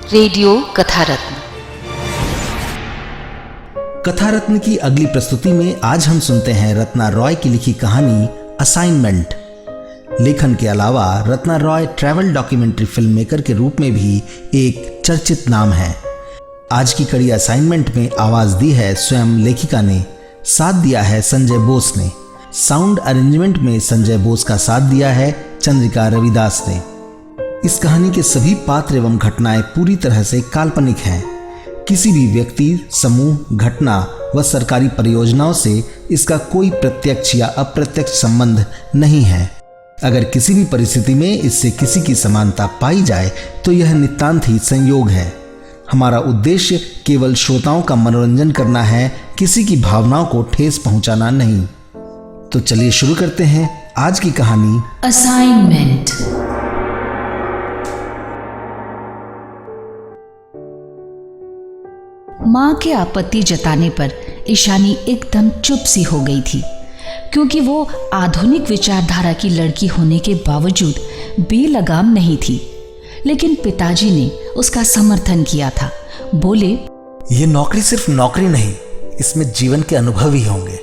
Radio कथा रत्न। कथा रत्न की अगली प्रस्तुति में आज हम सुनते हैं रत्ना रॉय की लिखी कहानी असाइनमेंट। लेखन के अलावा Ratna Roy travel documentary film maker के रूप में भी एक चर्चित नाम है। आज की कड़ी असाइनमेंट में आवाज दी है स्वयं लेखिका ने, साथ दिया है संजय बोस ने। साउंड अरेंजमेंट में संजय बोस का साथ दिया है चंद्रिका रविदास ने। इस कहानी के सभी पात्र एवं घटनाएं पूरी तरह से काल्पनिक हैं। किसी भी व्यक्ति, समूह, घटना व सरकारी परियोजनाओं से इसका कोई प्रत्यक्ष या अप्रत्यक्ष संबंध नहीं है। अगर किसी भी परिस्थिति में इससे किसी की समानता पाई जाए तो यह नितांत ही संयोग है। हमारा उद्देश्य केवल श्रोताओं का मनोरंजन करना है, किसी की भावनाओं को ठेस पहुंचाना नहीं। तो चलिए शुरू करते हैं आज की कहानी असाइनमेंट। मां के आपत्ति जताने पर ईशानी एकदम चुप सी हो गई थी, क्योंकि वो आधुनिक विचारधारा की लड़की होने के बावजूद बेलगाम नहीं थी। लेकिन पिताजी ने उसका समर्थन किया था। बोले, ये नौकरी सिर्फ नौकरी नहीं, इसमें जीवन के अनुभव ही होंगे।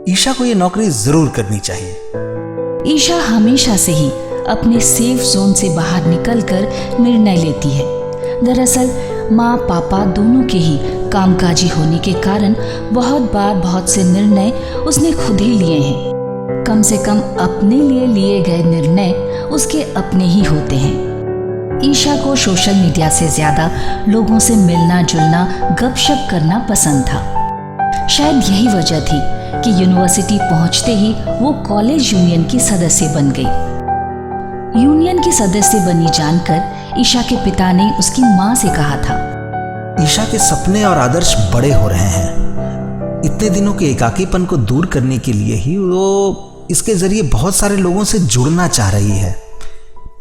ईशा को ये नौकरी जरूर करनी चाहिए। ईशा हमेशा से ही अपने सेफ जोन से बाहर निकलकर निर्णय लेती है। दरअसल माँ पापा दोनों के ही कामकाजी होने के कारण बहुत बार बहुत से निर्णय उसने खुद ही लिए हैं। कम से कम अपने लिए लिए गए निर्णय उसके अपने ही होते हैं। ईशा को सोशल मीडिया से ज्यादा लोगों से मिलना जुलना, गपशप करना पसंद था। शायद यही वजह थी कि यूनिवर्सिटी पहुंचते ही वो कॉलेज यूनियन की सदस्य बन गई। यूनियन की सदस्य बनी जानकर ईशा के पिता ने उसकी माँ से कहा था, ईशा के सपने और आदर्श बड़े हो रहे हैं। इतने दिनों के एकाकीपन को दूर करने के लिए ही वो इसके जरिए बहुत सारे लोगों से जुड़ना चाह रही है।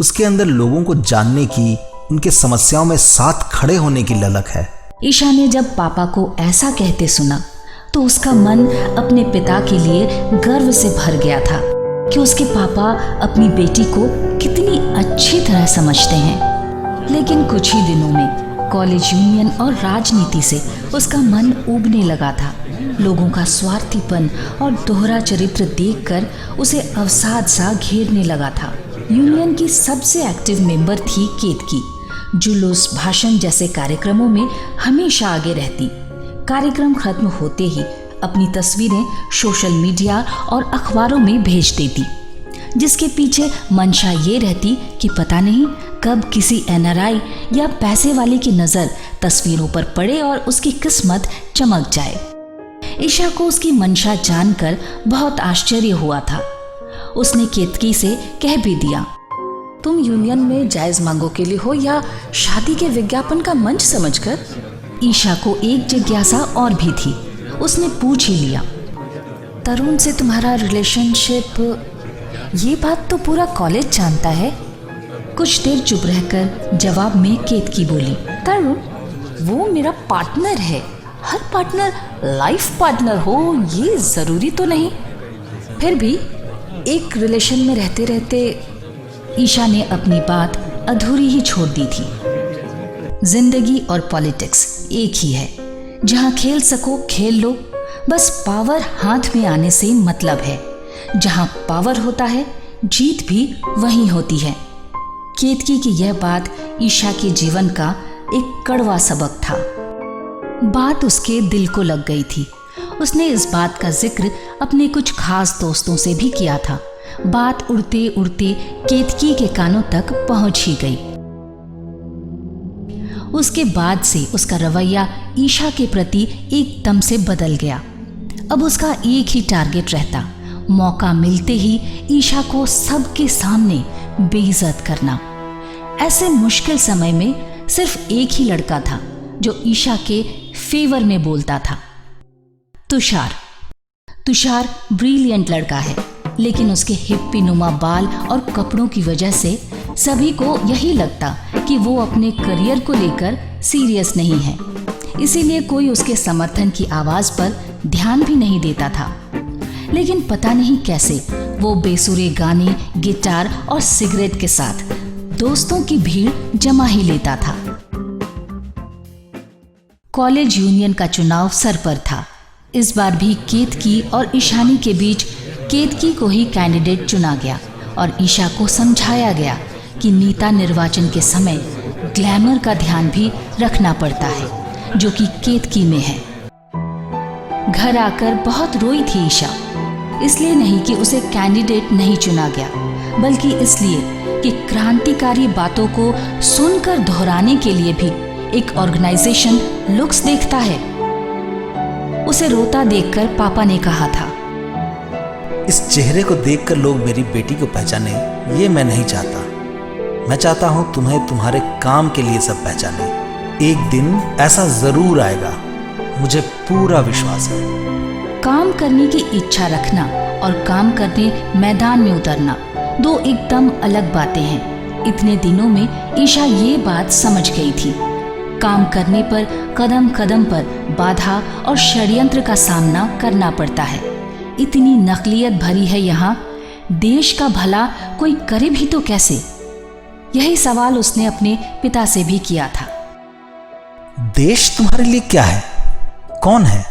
उसके अंदर लोगों को जानने की, उनके समस्याओं में साथ खड़े होने की ललक है। ईशा ने जब पापा को ऐसा कहते सुना तो उसका मन अपने पिता के लिए गर्व से भर गया था कि उसके पापा अपनी बेटी को कितनी अच्छी तरह समझते हैं। लेकिन कुछ ही दिनों में कॉलेज यूनियन और राजनीति से उसका मन उबने लगा था। लोगों का स्वार्थीपन और दोहरा चरित्र देखकर उसे अवसाद सा घेरने लगा था। यूनियन की सबसे एक्टिव मेंबर थी केतकी, जुलूस, भाषण जैसे कार्यक्रमों में हमेशा आगे रहती। कार्यक्रम खत्म होते ही अपनी तस्वीरें सोशल मीडिया और अखबारों में भेज देती, जिसके पीछे मंशा ये रहती कि पता नहीं कब किसी एनआरआई या पैसे वाले की नज़र तस्वीरों पर पड़े और उसकी किस्मत चमक जाए। ईशा को उसकी मंशा जानकर बहुत आश्चर्य हुआ था। उसने केतकी से कह भी दिया, तुम यूनियन में जायज मांगों के लिए हो या शादी के विज्ञापन का मंच समझकर? ईशा को एक जिज्ञासा और भी थी। उसने पूछ ही लिया, तरुण से तुम्हारा रिलेशनशिप? ये बात तो पूरा कॉलेज जानता है। कुछ देर चुप रहकर जवाब में केतकी बोली, तरुण वो मेरा पार्टनर है। हर पार्टनर लाइफ पार्टनर हो ये जरूरी तो नहीं। फिर भी एक रिलेशन में रहते रहते ईशा ने अपनी बात अधूरी ही छोड़ दी थी। जिंदगी और पॉलिटिक्स एक ही है। जहाँ खेल सको खेल लो, बस पावर हाथ में आने से मतलब है। जहाँ पावर होता है जीत भी वहीं होती है। केतकी की यह बात ईशा के जीवन का एक कड़वा सबक था। बात उसके दिल को लग गई थी। उसने इस बात का जिक्र अपने कुछ खास दोस्तों से भी किया था। बात उड़ते उड़ते केतकी के कानों तक पहुंच ही गई। उसके बाद से उसका रवैया ईशा के प्रति एकदम से बदल गया। अब उसका एक ही टारगेट रहता, मौका मिलते ही ईशा को सबके सामने बेइज्जत करना। ऐसे मुश्किल समय में सिर्फ एक ही लड़का था जो ईशा के फेवर में बोलता था, तुषार। तुषार ब्रिलियंट लड़का है, लेकिन उसके हिप्पी नुमा बाल और कपड़ों की वजह से सभी को यही लगता कि वो अपने करियर को लेकर सीरियस नहीं है। इसीलिए कोई उसके समर्थन की आवाज़ पर ध्यान भी नहीं देता था। लेकिन पता नहीं कैसे वो बेसुरे गाने, गिटार और सिगरेट के साथ दोस्तों की भीड़ जमा ही लेता था। कॉलेज यूनियन का चुनाव सर पर था। इस बार भी केतकी और ईशानी के बीच केतकी को ही कैंडिडेट चुना गया और ईशा को समझाया गया कि नेता निर्वाचन के समय ग्लैमर का ध्यान भी रखना पड़ता है, जो कि केतकी में है। घर आकर बहुत रोई थी ईशा, इसलिए नहीं कि उसे कैंडिडेट नहीं चुना गया, बल्कि इसलिए कि क्रांतिकारी बातों को सुनकर दोहराने के लिए भी एक ऑर्गेनाइजेशन लुक्स देखता है। उसे रोता देखकर पापा ने कहा था, इस चेहरे को देखकर लोग मेरी बेटी को पहचाने, ये मैं नहीं चाहता। मैं चाहता हूं तुम्हें तुम्हारे काम के लिए सब पहचाने। एक दिन ऐसा जरूर आएगा, मुझे पूरा विश्वास है। काम करने की इच्छा रखना और काम करने मैदान में उतरना दो एकदम अलग बातें हैं। इतने दिनों में ईशा ये बात समझ गई थी। काम करने पर कदम कदम पर बाधा और षड्यंत्र का सामना करना पड़ता है। इतनी नकलियत भरी है यहाँ, देश का भला कोई करे भी तो कैसे? यही सवाल उसने अपने पिता से भी किया था। देश तुम्हारे लिए क्या है? कौन है?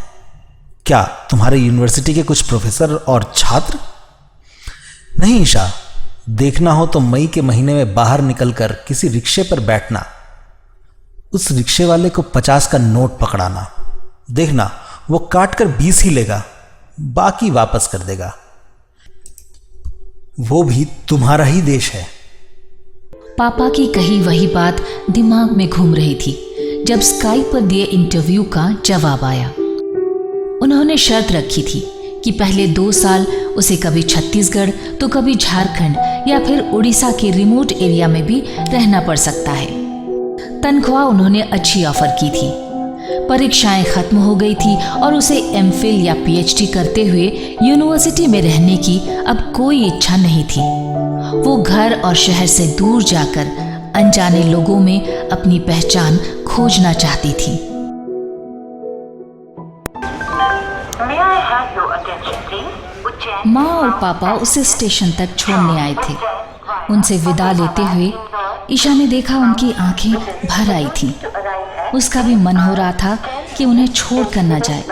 क्या तुम्हारे यूनिवर्सिटी के कुछ प्रोफेसर और छात्र? नहीं ईशा, देखना हो तो मई के महीने में बाहर निकलकर किसी रिक्शे पर बैठना, उस रिक्शे वाले को 50 का नोट पकड़ाना। देखना वो काट कर 20 ही लेगा, बाकी वापस कर देगा। वो भी तुम्हारा ही देश है। पापा की कही वही बात दिमाग में घूम रही थी जब स्काइप पर दिए इंटरव्यू का जवाब आया। उन्होंने शर्त रखी थी कि पहले 2 साल उसे कभी छत्तीसगढ़ तो कभी झारखंड या फिर उड़ीसा के रिमोट एरिया में भी रहना पड़ सकता है। तनख्वाह उन्होंने अच्छी ऑफर की थी। परीक्षाएं खत्म हो गई थी और उसे एमफिल या पीएचडी करते हुए यूनिवर्सिटी में रहने की अब कोई इच्छा नहीं थी। वो घर और शहर से दूर जाकर अनजाने लोगों में अपनी पहचान खोजना चाहती थी। माँ और पापा उसे स्टेशन तक छोड़ने आए थे। उनसे विदा लेते हुए ईशा ने देखा उनकी आंखें भर आई थीं। उसका भी मन हो रहा था कि उन्हें छोड़ कर न जाए,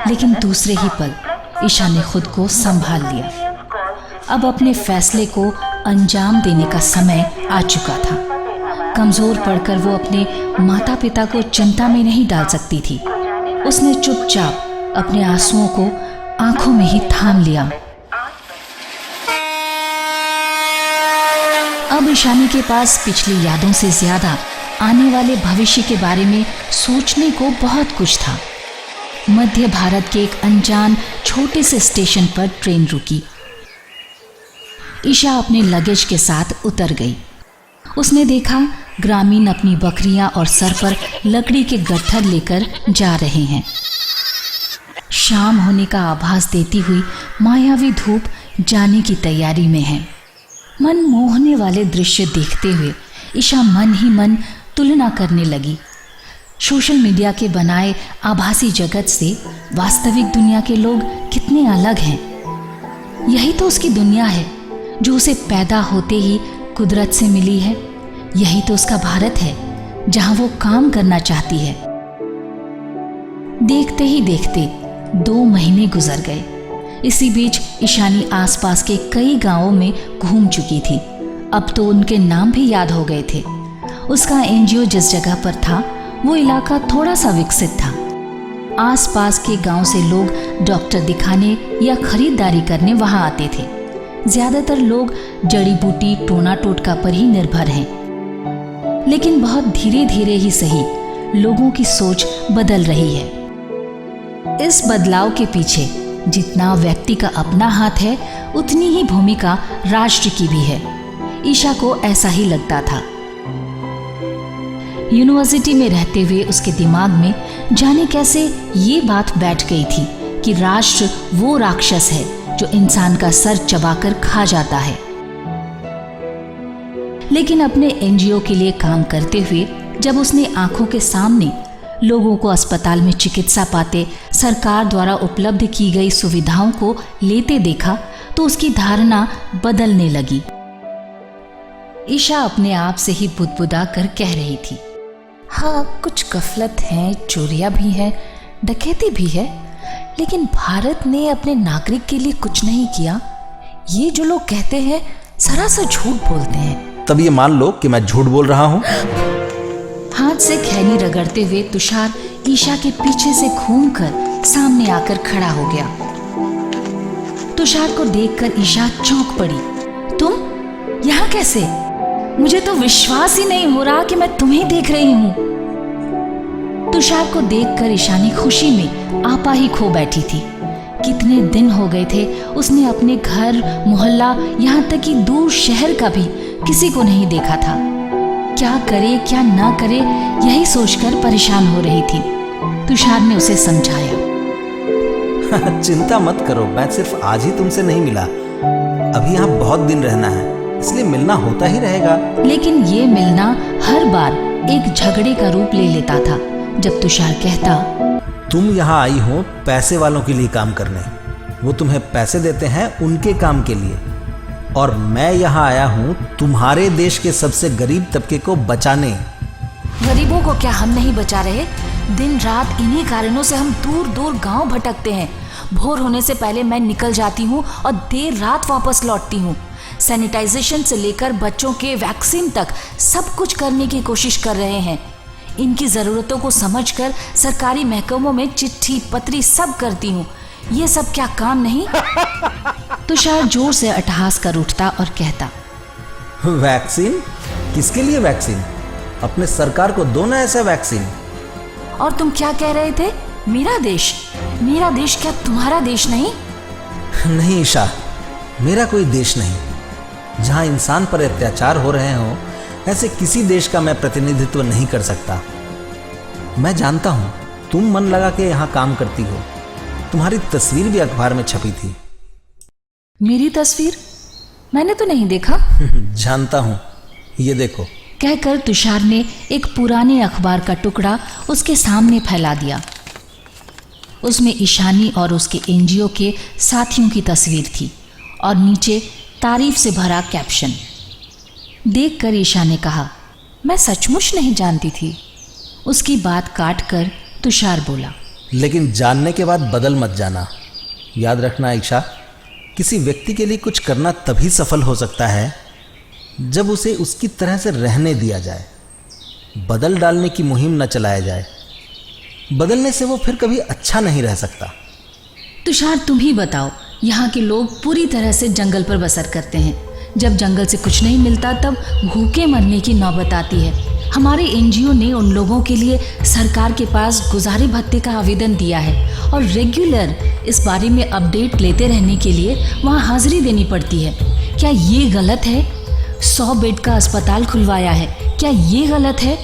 लेकिन दूसरे ही पल ईशा ने खुद को संभाल लिया। अब अपने फैसले को अंजाम देने का समय आ चुका था। कमजोर पड़कर वो अपने माता पिता को चिंता में नहीं डाल सकती थी। उसने चुपचाप अपने आंसुओं को आंखों में ही थाम लिया। अब ईशानी के पास पिछली यादों से ज्यादा आने वाले भविष्य के बारे में सोचने को बहुत कुछ था। मध्य भारत के एक अनजान छोटे से स्टेशन पर ट्रेन रुकी। ईशा अपने लगेज के साथ उतर गई। उसने देखा ग्रामीण अपनी बकरियां और सर पर लकड़ी के गट्ठर लेकर जा रहे हैं। शाम होने का आभास देती हुई मायावी धूप जाने की तैयारी में है। मन मोहने वाले दृश्य देखते हुए ईशा मन ही मन तुलना करने लगी। सोशल मीडिया के बनाए आभासी जगत से वास्तविक दुनिया के लोग कितने अलग हैं। यही तो उसकी दुनिया है जो उसे पैदा होते ही कुदरत से मिली है। यही तो उसका भारत है जहां वो काम करना चाहती है। देखते ही देखते 2 महीने गुजर गए। इसी बीच ईशानी आसपास के कई गांवों में घूम चुकी थी। अब तो उनके नाम भी याद हो गए थे। उसका एनजीओ जिस जगह पर था वो इलाका थोड़ा सा विकसित था। आसपास के गांव से लोग डॉक्टर दिखाने या खरीदारी करने वहां आते थे। ज्यादातर लोग जड़ी बूटी टोना टोटका पर ही निर्भर हैं, लेकिन बहुत धीरे धीरे ही सही लोगों की सोच बदल रही है। इस बदलाव के पीछे जितना व्यक्ति का अपना हाथ है उतनी ही भूमिका राष्ट्र की भी है। ईशा को ऐसा ही लगता था। यूनिवर्सिटी में रहते हुए उसके दिमाग में जाने कैसे ये बात बैठ गई थी कि राष्ट्र वो राक्षस है जो इंसान का सर चबाकर खा जाता है। लेकिन अपने एनजीओ के लिए काम करते हुए जब उसने आंखों के सामने लोगों को अस्पताल में चिकित्सा पाते सरकार द्वारा उपलब्ध की गई सुविधाओं को लेते देखा तो उसकी धारणा बदलने लगी। ईशा अपने आप से ही बुदबुदा कर कह रही थी, हाँ, कुछ गफलत हैं, चोरियां भी हैं, डकैती भी है, लेकिन भारत ने अपने नागरिक के लिए कुछ नहीं किया। ये जो लोग कहते हैं सरासर झूठ बोलते हैं। तब ये मान लो कि मैं झूठ बोल रहा हूँ। हाथ से खैनी रगड़ते हुए तुषार ईशा के पीछे से घूमकर सामने आकर खड़ा हो गया। तुषार को देखकर ईशा चौंक पड़ी। तुम यहाँ कैसे? मुझे तो विश्वास ही नहीं हो रहा कि मैं तुम्हें देख रही हूँ। तुषार को देखकर ईशा ने खुशी में आपा ही खो बैठी थी। कितने दिन हो गए थे उसने अपने घर, मोहल्ला, यहाँ तक कि दूर शहर का भी किसी को नहीं देखा था। क्या करे क्या ना करे यही सोचकर परेशान हो रही थी। तुषार ने उसे समझाया। चिंता मत करो, मैं सिर्फ आज ही तुमसे नहीं मिला। अभी यहाँ बहुत दिन रहना है, इसलिए मिलना होता ही रहेगा। लेकिन ये मिलना हर बार एक झगड़े का रूप ले लेता था। जब तुषार कहता, तुम यहाँ आई हो पैसे वालों के लिए काम करने, वो तुम्हें पैसे देते हैं उनके काम के लिए, और मैं यहाँ आया हूँ तुम्हारे देश के सबसे गरीब तबके को बचाने। गरीबों को क्या हम नहीं बचा रहे? दिन रात इन्हीं कारणों से हम दूर दूर गांव भटकते हैं। भोर होने से पहले मैं निकल जाती हूँ और देर रात वापस लौटती हूँ। सैनिटाइजेशन से लेकर बच्चों के वैक्सीन तक सब कुछ करने की कोशिश कर रहे हैं। इनकी ज़रूरतों को समझकर सरकारी महकमों में चिट्ठी पत्री सब करती हूँ। ये सब क्या काम नहीं? तुषार जोर से अट्टहास कर उठता और कहता, वैक्सीन? किसके लिए वैक्सीन? अपने सरकार को दो ना ऐसा वैक्सीन। और तुम क्या कह रहे थे? मेरा देश? मेरा देश क्या तुम्हारा देश नहीं? नहीं ईशा, मेरा कोई देश नहीं। जहां इंसान पर अत्याचार हो रहे हो ऐसे किसी देश का मैं प्रतिनिधित्व नहीं कर सकता। मैं जानता हूं तुम मन लगा के यहाँ काम करती हो। तुम्हारी तस्वीर भी अखबार में छपी थी। मेरी तस्वीर? मैंने तो नहीं देखा। जानता हूं, ये देखो। कहकर तुषार ने एक पुराने अखबार का टुकड़ा उसके सामने फैला दिया। उसमें ईशानी और उसके एनजीओ के साथियों की तस्वीर थी और नीचे तारीफ से भरा कैप्शन। देखकर ईशा ने कहा, मैं सचमुच नहीं जानती थी। उसकी बात काटकर तुषार बोला, लेकिन जानने के बाद बदल मत जाना। याद रखना ईशा, किसी व्यक्ति के लिए कुछ करना तभी सफल हो सकता है जब उसे उसकी तरह से रहने दिया जाए। बदल डालने की मुहिम न चलाया जाए। बदलने से वो फिर कभी अच्छा नहीं रह सकता। तुषार, तुम ही बताओ, यहाँ के लोग पूरी तरह से जंगल पर बसर करते हैं। जब जंगल से कुछ नहीं मिलता तब भूखे मरने की नौबत आती है। हमारे एनजीओ ने उन लोगों के लिए सरकार के पास गुजारे भत्ते का आवेदन दिया है और रेगुलर इस बारे में अपडेट लेते रहने के लिए वहाँ हाजिरी देनी पड़ती है। क्या ये गलत है? 100 बेड का अस्पताल खुलवाया है, क्या ये गलत है?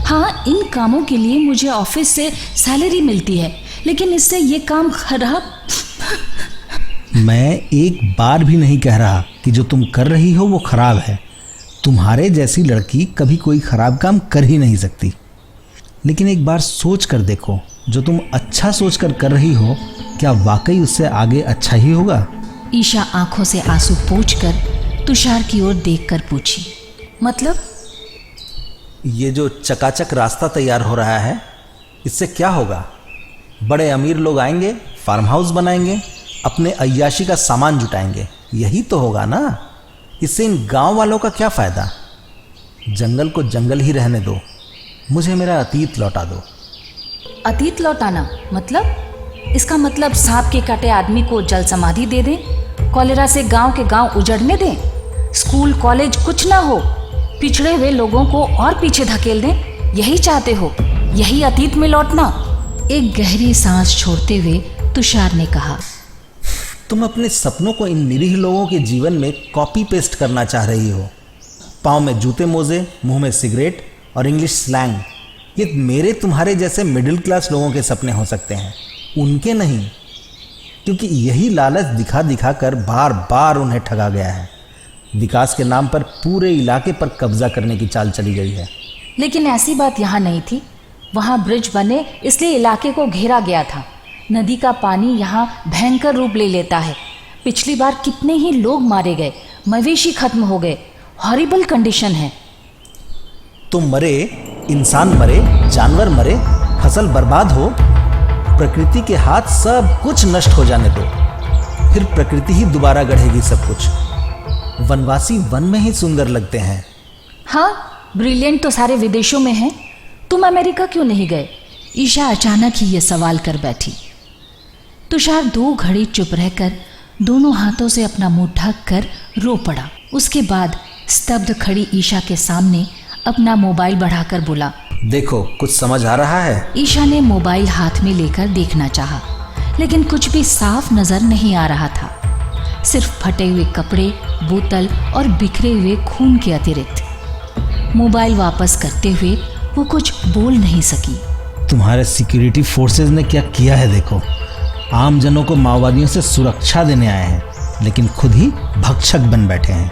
हाँ, इन कामों के लिए मुझे ऑफिस से सैलरी मिलती है, लेकिन इससे ये काम खराब। मैं एक बार भी नहीं कह रहा कि जो तुम कर रही हो वो खराब है। तुम्हारे जैसी लड़की कभी कोई खराब काम कर ही नहीं सकती। लेकिन एक बार सोच कर देखो, जो तुम अच्छा सोच कर कर रही हो क्या वाकई उससे आगे अच्छा ही होगा? ईशा आंखों से आंसू पोंछकर तुषार की ओर देखकर पूछी, मतलब? ये जो चकाचक रास्ता तैयार हो रहा है, इससे क्या होगा? बड़े अमीर लोग आएंगे, फार्म हाउस बनाएंगे, अपने अय्याशी का सामान जुटाएंगे, यही तो होगा ना। इससे इन गांव वालों का क्या फायदा? जंगल को जंगल ही रहने दो, मुझे मेरा अतीत लौटा दो। अतीत लौटाना मतलब? इसका मतलब सांप के काटे आदमी को जल समाधि दे दें, कॉलेरा से गांव के गांव उजड़ने दें, स्कूल कॉलेज कुछ ना हो, पिछड़े हुए लोगों को और पीछे धकेल दें? यही चाहते हो? यही अतीत में लौटना? एक गहरी सांस छोड़ते हुए तुषार ने कहा, तुम अपने सपनों को इन निरीह लोगों के जीवन में कॉपी पेस्ट करना चाह रही हो। पाँव में जूते मोजे, मुंह में सिगरेट और इंग्लिश स्लैंग, ये मेरे तुम्हारे जैसे मिडिल क्लास लोगों के सपने हो सकते हैं, उनके नहीं। क्योंकि यही लालच दिखा दिखा कर बार बार उन्हें ठगा गया है। विकास के नाम पर पूरे इलाके पर कब्जा करने की चाल चली गई है। लेकिन ऐसी बात यहाँ नहीं थी। वहाँ ब्रिज बने इसलिए इलाके को घेरा गया था। नदी का पानी यहाँ भयंकर रूप ले लेता है। पिछली बार कितने ही लोग मारे गए, मवेशी खत्म हो गए, हॉरिबल कंडीशन है। तो मरे इंसान मरे, जानवर मरे, फसल बर्बाद हो, प्रकृति के हाथ सब कुछ नष्ट हो जाने दो, फिर प्रकृति ही दोबारा गढ़ेगी सब कुछ। वनवासी वन में ही सुंदर लगते हैं। हाँ, ब्रिलियंट तो सारे विदेशों में हैं। तुम अमेरिका क्यों नहीं गए? ईशा अचानक ही ये सवाल कर बैठी। तुषार 2 घड़ी चुप रहकर दोनों हाथों से अपना मुंह ढक कर रो पड़ा। उसके बाद स्तब्ध खड़ी ईशा के सामने अपना मोबाइल बढ़ाकर बोला, देखो, कुछ समझ आ रहा है? ईशा ने मोबाइल हाथ में लेकर देखना चाहा, लेकिन कुछ भी साफ नजर नहीं आ रहा था। सिर्फ फटे हुए कपड़े, बोतल और बिखरे हुए खून के अतिरिक्त। मोबाइल वापस करते हुए वो कुछ बोल नहीं सकी। तुम्हारे सिक्योरिटी फोर्सेस ने क्या किया है देखो। आम जनों को माओवादियों से सुरक्षा देने आए हैं, लेकिन खुद ही भक्षक बन बैठे हैं।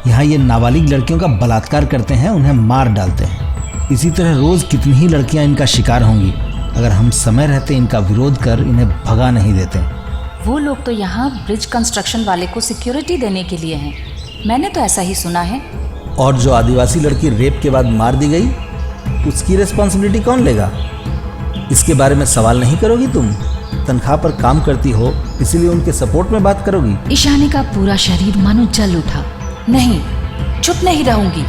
यहाँ ये नाबालिग लड़कियों का बलात्कार करते हैं, उन्हें मार डालते हैं। इसी तरह रोज कितनी ही लड़कियां इनका शिकार होंगी अगर हम समय रहते इनका विरोध कर इन्हें भगा नहीं देते। वो लोग तो यहाँ ब्रिज कंस्ट्रक्शन वाले को सिक्योरिटी देने के लिए हैं। मैंने तो ऐसा ही सुना है। और जो आदिवासी लड़की रेप के बाद मार दी गई, उसकी रिस्पॉन्सिबिलिटी कौन लेगा? इसके बारे में सवाल नहीं करोगी तुम? तनख्वाह पर काम करती हो, इसीलिए उनके सपोर्ट में बात करोगी? ईशानी का पूरा शरीर मानो जल उठा। नहीं, चुप नहीं रहूंगी।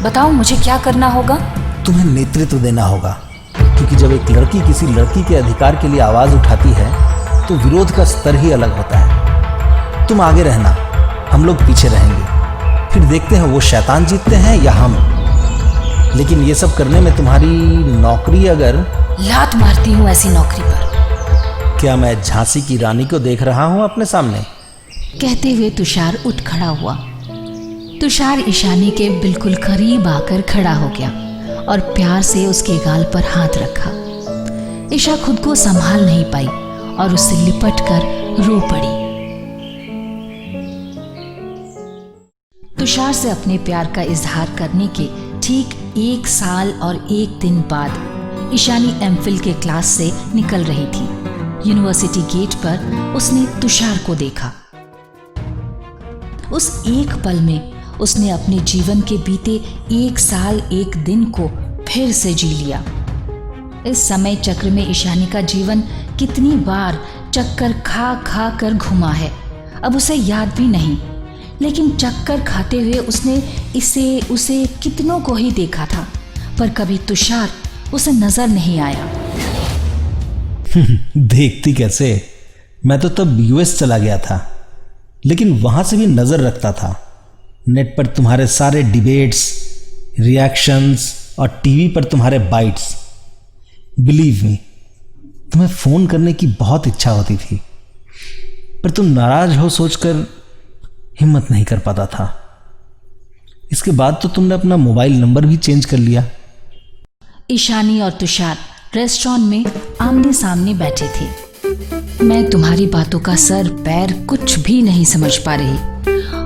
बताओ मुझे क्या करना होगा? तुम्हें नेतृत्व देना होगा, क्योंकि जब एक लड़की किसी लड़की के अधिकार के लिए आवाज उठाती है तो विरोध का स्तर ही अलग होता है। तुम आगे रहना, हम लोग पीछे रहेंगे, फिर देखते हैं वो शैतान जीतते हैं या हम। लेकिन ये सब करने में तुम्हारी नौकरी, अगर लात मारती हूँ ऐसी नौकरी पर। क्या मैं झांसी की रानी को देख रहा हूँ अपने सामने? कहते हुए तुषार उठ खड़ा हुआ। तुषार ईशानी के बिल्कुल करीब आकर खड़ा हो गया और प्यार से उसके गाल पर हाथ रखा। ईशा खुद को संभाल नहीं पाई और उससे लिपट कर रो पड़ी। तुषार से अपने प्यार का इजहार करने के ठीक 1 साल और 1 दिन बाद ईशानी एमफिल के क्लास से निकल रही थी। यूनिवर्सिटी गेट पर उसने तुषार को देखा। उस एक पल में उसने अपने जीवन के बीते 1 साल 1 दिन को फिर से जी लिया। इस समय चक्र में ईशानी का जीवन कितनी बार चक्कर खा खा कर घुमा है, अब उसे याद भी नहीं। लेकिन चक्कर खाते हुए उसने उसे कितनों को ही देखा था, पर कभी तुषार उसे नजर नहीं आया। देखती कैसे? मैं तो तब यूएस चला गया था, लेकिन वहां से भी नजर रखता था। नेट पर तुम्हारे सारे डिबेट्स, रिएक्शंस और टीवी पर तुम्हारे बाइट्स। बिलीव मी, तुम्हें फोन करने की बहुत इच्छा होती थी, पर तुम नाराज हो सोचकर हिम्मत नहीं कर पाता था। इसके बाद तो तुमने अपना मोबाइल नंबर भी चेंज कर लिया। ईशानी और तुषार रेस्टोरेंट में आमने सामने बैठे थे। मैं तुम्हारी बातों का सर पैर कुछ भी नहीं समझ पा रही,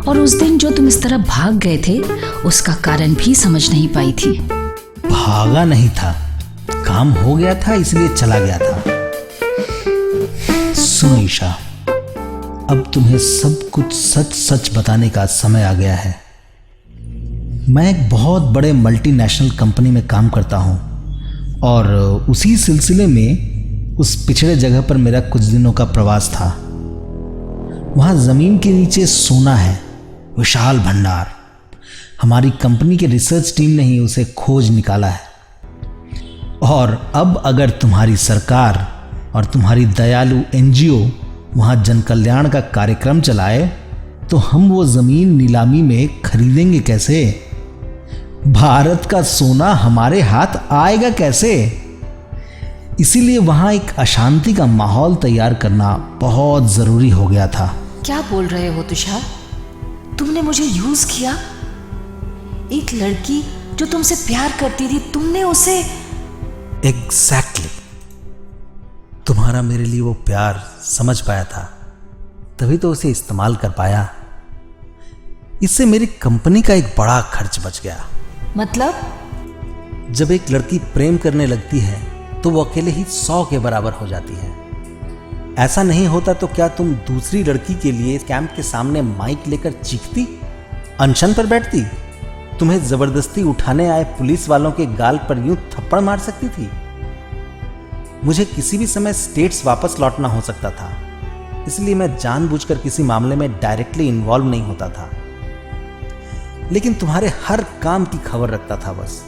और उस दिन जो तुम इस तरह भाग गए थे उसका कारण भी समझ नहीं पाई थी। भागा नहीं था, काम हो गया था इसलिए चला गया था। सुनो ईशा, अब तुम्हें सब कुछ सच सच बताने का समय आ गया है। मैं एक बहुत बड़े मल्टीनेशनल कंपनी में काम करता हूं, और उसी सिलसिले में उस पिछड़े जगह पर मेरा कुछ दिनों का प्रवास था। वहां जमीन के नीचे सोना है, विशाल भंडार। हमारी कंपनी के रिसर्च टीम ने ही उसे खोज निकाला है। और अब अगर तुम्हारी सरकार और तुम्हारी दयालु एनजीओ वहां जन कल्याण का कार्यक्रम चलाए तो हम वो जमीन नीलामी में खरीदेंगे कैसे? भारत का सोना हमारे हाथ आएगा कैसे? इसीलिए वहां एक अशांति का माहौल तैयार करना बहुत जरूरी हो गया था। क्या बोल रहे हो तुषार? तुमने मुझे यूज किया? एक लड़की जो तुमसे प्यार करती थी, तुमने उसे? एग्जैक्टली। तुम्हारा मेरे लिए वो प्यार समझ पाया था, तभी तो उसे इस्तेमाल कर पाया। इससे मेरी कंपनी का एक बड़ा खर्च बच गया। मतलब? जब एक लड़की प्रेम करने लगती है तो वो अकेले ही 100 के बराबर हो जाती है। ऐसा नहीं होता तो क्या तुम दूसरी लड़की के लिए कैंप के सामने माइक लेकर चीखती, अनशन पर बैठती? तुम्हें जबरदस्ती उठाने आए पुलिस वालों के गाल पर यूं थप्पड़ मार सकती थी? मुझे किसी भी समय स्टेट्स वापस लौटना हो सकता था, इसलिए मैं जानबूझकर किसी मामले में डायरेक्टली इन्वॉल्व नहीं होता था, लेकिन तुम्हारे हर काम की खबर रखता था। बस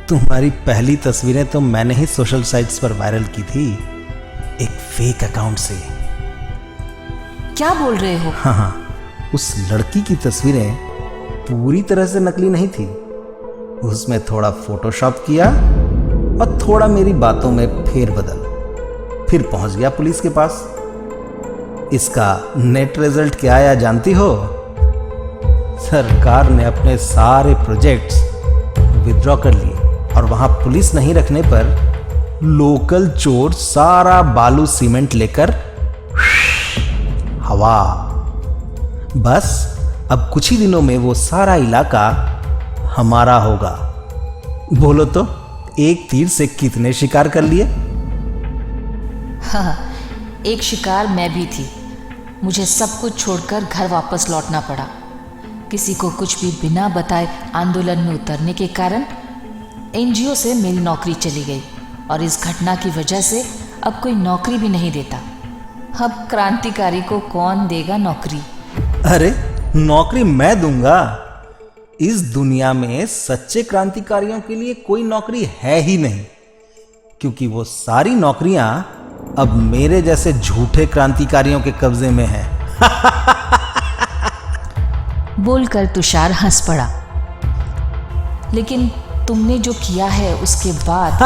तुम्हारी पहली तस्वीरें तो मैंने ही सोशल साइट्स पर वायरल की थी, एक फेक अकाउंट से। क्या बोल रहे हो? हाँ, उस लड़की की तस्वीरें पूरी तरह से नकली नहीं थी। उसमें थोड़ा फोटोशॉप किया और थोड़ा मेरी बातों में फेरबदल, फिर पहुंच गया पुलिस के पास। इसका नेट रिजल्ट क्या आया जानती हो? सरकार ने अपने सारे प्रोजेक्ट्स विथड्रॉ कर लिए और वहां पुलिस नहीं रखने पर लोकल चोर सारा बालू सीमेंट लेकर हवा। बस अब कुछ ही दिनों में वो सारा इलाका हमारा होगा। बोलो तो एक तीर से कितने शिकार कर लिए? हाँ, एक शिकार मैं भी थी। मुझे सब कुछ छोड़कर घर वापस लौटना पड़ा। किसी को कुछ भी बिना बताए आंदोलन में उतरने के कारण एनजीओ से मेरी नौकरी चली गई और इस घटना की वजह से अब कोई नौकरी भी नहीं देता। अब क्रांतिकारी को कौन देगा नौकरी? अरे नौकरी मैं दूंगा। इस दुनिया में सच्चे क्रांतिकारियों के लिए कोई नौकरी है ही नहीं, क्योंकि वो सारी नौकरियां अब मेरे जैसे झूठे क्रांतिकारियों के कब्जे में हैं। बोलकर तुषार हंस पड़ा। लेकिन तुमने जो किया है उसके बाद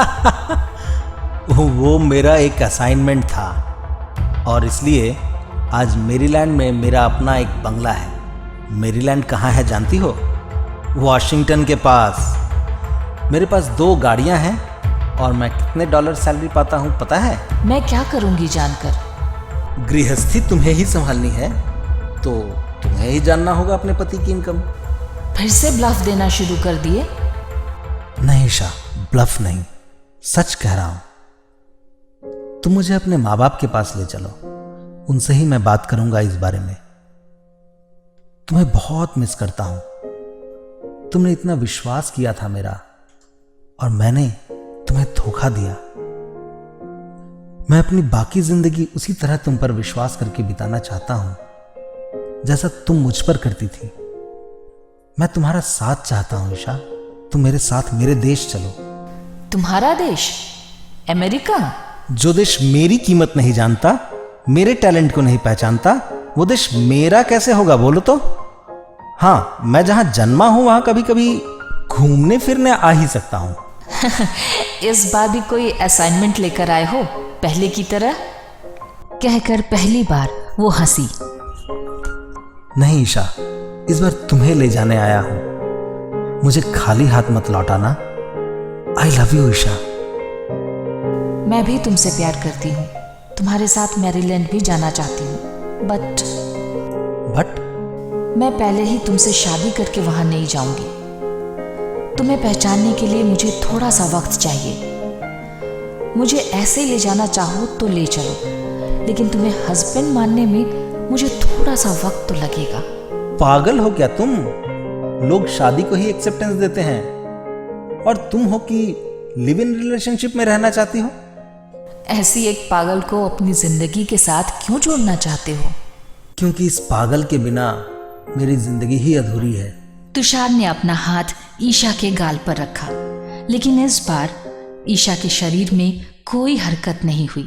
वो मेरा एक असाइनमेंट था और इसलिए आज मेरीलैंड में मेरा अपना एक बंगला है। मेरीलैंड कहाँ है जानती हो? वॉशिंगटन के पास। मेरे पास 2 गाड़ियां हैं और मैं कितने डॉलर सैलरी पाता हूं पता है? मैं क्या करूंगी जानकर? गृहस्थी तुम्हें ही संभालनी है तो तुम्हें ही जानना होगा अपने पति की इनकम। फिर से ब्लफ देना शुरू कर दिए? नहीं ईशा, ब्लफ नहीं, सच कह रहा हूं। तुम मुझे अपने माँ बाप के पास ले चलो, उनसे ही मैं बात करूंगा इस बारे में। तुम्हें बहुत मिस करता हूं। तुमने इतना विश्वास किया था मेरा और मैंने तुम्हें धोखा दिया। मैं अपनी बाकी जिंदगी उसी तरह तुम पर विश्वास करके बिताना चाहता हूं जैसा तुम मुझ पर करती थी। मैं तुम्हारा साथ चाहता हूं ईशा। तुम मेरे साथ मेरे देश चलो। तुम्हारा देश? अमेरिका? जो देश मेरी कीमत नहीं जानता, मेरे टैलेंट को नहीं पहचानता, वो देश मेरा कैसे होगा बोलो तो? हाँ, मैं जहां जन्मा हूं वहां कभी कभी घूमने फिरने आ ही सकता हूं। इस बार भी कोई असाइनमेंट लेकर आए हो पहले की तरह? कहकर पहली बार वो हंसी। नहीं ईशा, इस बार तुम्हें ले जाने आया हूं। मुझे खाली हाथ मत लौटाना। I love you Isha. मैं भी तुमसे प्यार करती हूँ। तुम्हारे साथ मैरीलैंड भी जाना चाहती हूँ, बट मैं पहले ही तुमसे शादी करके वहां नहीं जाऊंगी। तुम्हें पहचानने के लिए मुझे थोड़ा सा वक्त चाहिए। मुझे ऐसे ले जाना चाहो तो ले चलो, लेकिन तुम्हें हस्बैंड मानने में मुझे थोड़ा सा वक्त तो लगेगा। पागल हो क्या तुम? लोग शादी को ही एक्सेप्टेंस देते हैं और तुम हो कि लिव इन रिलेशनशिप में रहना चाहती हो। ऐसी एक पागल को अपनी जिंदगी के साथ क्यों जोड़ना चाहते हो? क्योंकि इस पागल के बिना मेरी जिंदगी ही अधूरी है। तुषार ने अपना हाथ ईशा के गाल पर रखा, लेकिन इस बार ईशा के शरीर में कोई हरकत नहीं हुई।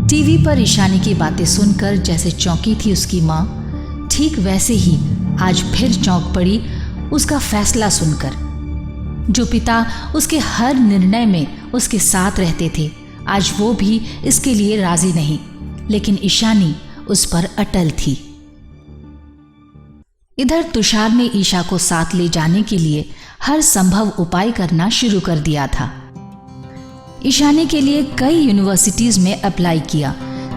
टीवी पर ईशानी की बातें सुनकर जैसे चौंकी थी उसकी माँ, ठीक वैसे ही आज फिर चौंक पड़ी उसका फैसला सुनकर। जो पिता उसके हर निर्णय में उसके साथ रहते थे, आज वो भी इसके लिए राजी नहीं, लेकिन ईशानी उस पर अटल थी। इधर तुषार ने ईशा को साथ ले जाने के लिए हर संभव उपाय करना शुरू कर दिया था। ईशानी के लिए कई यूनिवर्सिटीज में अप्लाई किया,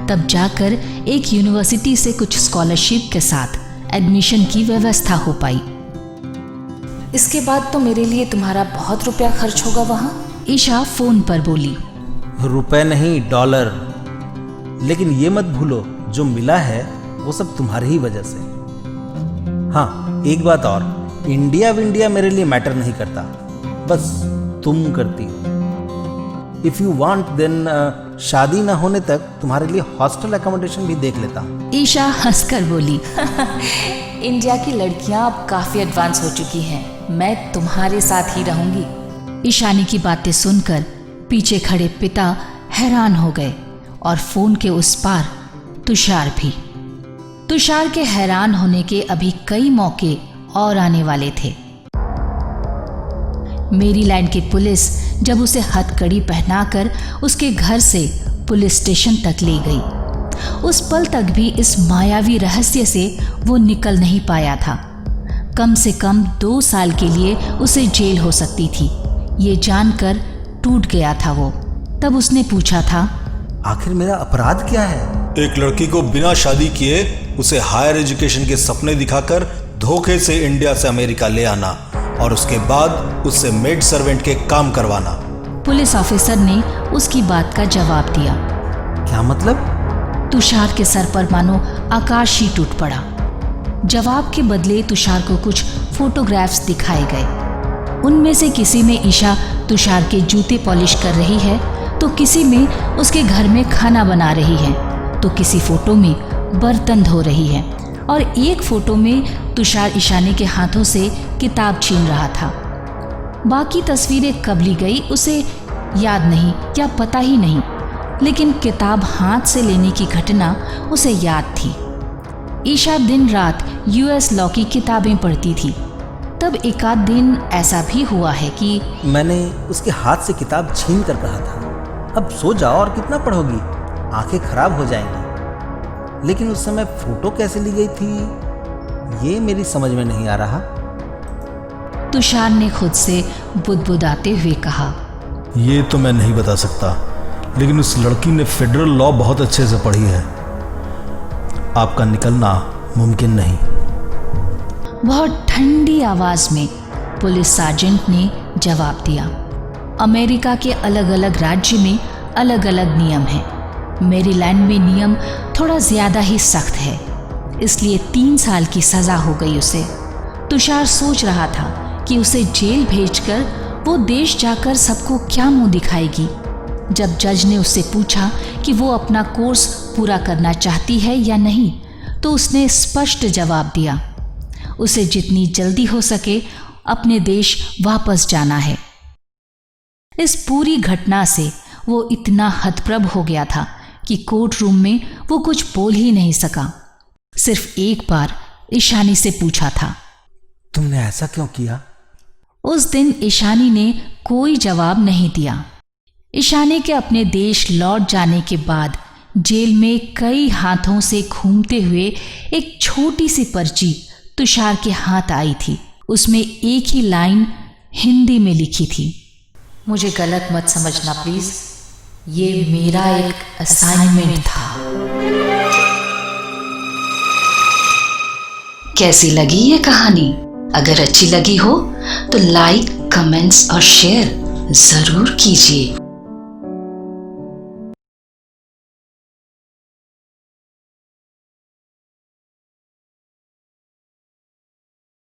तब जाकर एक यूनिवर्सिटी से कुछ स्कॉलरशिप के साथ एडमिशन की व्यवस्था हो पाई। इसके बाद तो मेरे लिए तुम्हारा बहुत रुपया खर्च होगा वहां, ईशा फोन पर बोली। रुपए नहीं, डॉलर। लेकिन ये मत भूलो, जो मिला है वो सब तुम्हारी ही वजह से। हाँ, एक बात और, इंडिया विंडिया मेरे लिए मैटर नहीं करता, बस तुम करती हो। इफ यू वांट देन शादी ना होने तक तुम्हारे लिए हॉस्टल अकोमोडेशन भी देख लेता हूँ। ईशा हंसकर बोली, इंडिया की लड़कियां अब काफी एडवांस हो चुकी हैं, मैं तुम्हारे साथ ही रहूंगी। ईशानी की बातें सुनकर पीछे खड़े पिता हैरान हो गए और फोन के उस पार तुषार भी। तुषार के हैरान होने के अभी कई मौके और आने वाले थे। मेरीलैंड की पुलिस जब उसे हथकड़ी पहनाकर उसके घर से पुलिस स्टेशन तक ले गई, उस पल तक भी इस मायावी रहस्य से वो निकल नहीं पाया था। कम से कम 2 साल के लिए उसे जेल हो सकती थी, ये जानकर टूट गया था वो। तब उसने पूछा था, आखिर मेरा अपराध क्या है? एक लड़की को बिना शादी किए उसे हायर एजुकेशन के सपने दिखाकर धोखे से इंडिया से अमेरिका ले आना और उसके बाद उससे मेड सर्वेंट के काम करवाना। पुलिस ऑफिसर ने उसकी बात का जवाब दिया। क्या मतलब? तुषार के सर पर मानो आकाश ही टूट पड़ा। जवाब के बदले तुषार को कुछ फोटोग्राफ्स दिखाए गए। उनमें से किसी में ईशा तुषार के जूते पॉलिश कर रही है, तो किसी में उसके घर में खाना बना रही है, तो किसी फोटो में बर्तन धो रही है और एक फोटो में तुषार ईशानी के हाथों से किताब छीन रहा था। बाकी तस्वीरें कब ली गई उसे याद नहीं या पता ही नहीं, लेकिन किताब हाथ से लेने की घटना उसे याद थी। ईशा दिन रात यूएस लॉ की किताबें पढ़ती थी। तब एक आध दिन ऐसा भी हुआ है कि मैंने उसके हाथ से किताब छीन कर कहा था, अब सो जाओ और कितना पढ़ोगी, आंखें खराब हो जाएंगी। लेकिन उस समय फोटो कैसे ली गई थी ये मेरी समझ में नहीं आ रहा। तुषार ने खुद से बुदबुदाते हुए कहा, ये तो मैं नहीं बता सकता, लेकिन उस लड़की ने फेडरल लॉ बहुत अच्छे से पढ़ी है। आपका निकलना मुमकिन नहीं। बहुत ठंडी आवाज में पुलिस सार्जेंट ने जवाब दिया। अमेरिका के अलग अलग राज्य में अलग अलग नियम हैं। मेरीलैंड में नियम थोड़ा ज्यादा ही सख्त है, इसलिए 3 साल की सजा हो गई उसे। तुषार सोच रहा था कि उसे जेल भेजकर वो देश जाकर सबको क्या मुंह दिखाएगी। जब जज ने उससे पूछा कि वो अपना कोर्स पूरा करना चाहती है या नहीं, तो उसने स्पष्ट जवाब दिया, उसे जितनी जल्दी हो सके अपने देश वापस जाना है। इस पूरी घटना से वो इतना हतप्रभ हो गया था कि कोर्ट रूम में वो कुछ बोल ही नहीं सका। सिर्फ एक बार ईशानी से पूछा था, तुमने ऐसा क्यों किया? उस दिन ईशानी ने कोई जवाब नहीं दिया। ईशानी के अपने देश लौट जाने के बाद जेल में कई हाथों से घूमते हुए एक छोटी सी पर्ची तुषार के हाथ आई थी। उसमें एक ही लाइन हिंदी में लिखी थी, मुझे गलत मत समझना प्लीज, ये मेरा एक असाइनमेंट था। कैसी लगी ये कहानी? अगर अच्छी लगी हो तो लाइक, कमेंट्स और शेयर जरूर कीजिए।